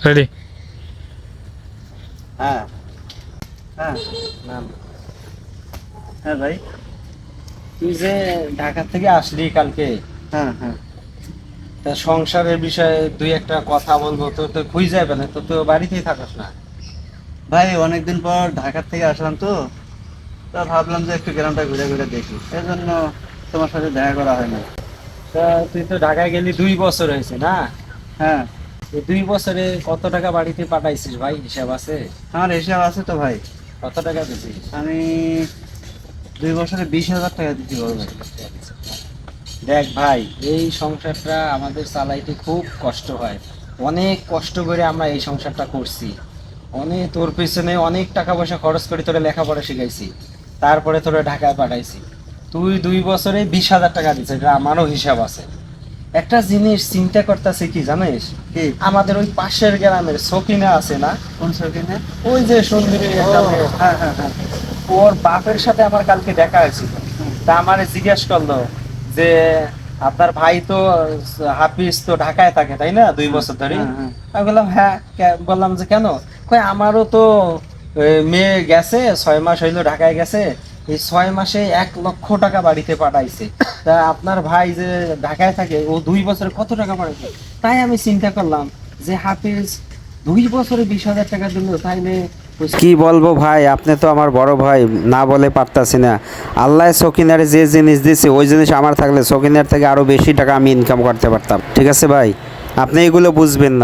Ready. হ্যাঁ হ্যাঁ নাম। হ্যাঁ ভাই, তুই যে ঢাকা থেকে আসলি কালকে, হ্যাঁ হ্যাঁ তা সংসারের বিষয়ে দুই একটা কথা বলবো। তো তো খুঁজ যাবে না, তো তো বাড়িতেই থাকস না। ভাই অনেকদিন পর ঢাকার থেকে আসলাম তো, তা ভাবলাম যে একটু গ্রামটা ঘুরে ঘুরে দেখি, এই জন্য তোমার সাথে দেখা করা হয় না। তা তুই তো ঢাকায় গেলি 2 বছর হয়েছে না? হ্যাঁ, এই 2 বছরে কত টাকা বাড়িতে পাঠাইছিস ভাই, হিসাব আছে? আমার হিসাব আছে তো ভাই। কত টাকা দিছিস? আমি 2 বছরে 20,000 টাকা দিচ্ছি বড় ভাই। দেখ ভাই, এই সংসারটা আমাদের চালাইতে খুব কষ্ট হয়। অনেক কষ্ট করে আমরা এই সংসারটা করছি। অনেক তোর পেছনে অনেক টাকা পয়সা খরচ করে তোরা লেখাপড়া শিখাইছি, তারপরে তোরা ঢাকায় পাঠাইছি। তুই 2 বছরে 20,000 টাকা দিচ্ছিস, এটা আমারও হিসাব আছে। একটা জিনিস চিন্তা করতেছে কি জানিস, কি? আমাদের ওই পাশের গ্রামের সকিনা আছে না, কোন সরকারি? ওই যে সুন্দরী একটা মেয়ে, হ্যাঁ হ্যাঁ হ্যাঁ। ওর বাপের সাথে আমার কালকে দেখা হয়েছিল। তা আমারে জিজ্ঞেস করলো যে আপনার ভাই তো হাফিজ তো ঢাকায় থাকে তাই না 2 বছর ধরে? হ্যাঁ, হ্যাঁ। আমি বললাম হ্যাঁ। বললাম যে কেন? কই আমারও তো মেয়ে গেছে, 6 মাস হইলো ঢাকায় গেছে, এই 6 মাসে 1 লক্ষ টাকা বাড়িতে পাঠাইছে। তা আপনার ভাই যে ঢাকায় থাকে, ও 2 বছরে কত টাকা পাঠাইছে? তাই আমি চিন্তা করলাম যে হাফিজ 2 বছরে 20,000 টাকা দিল, তাইলে কি বলবো ভাই, আপনি তো আমার বড় ভাই, না বলে পারতাছি না। আল্লাহ সকিনারে যে জিনিস দিছে, ওই জিনিস আমার থাকলে সকিনার থেকে আরো বেশি টাকা আমি ইনকাম করতে পারতাম। ঠিক আছে ভাই, আপনি এগুলো বুঝবেন না।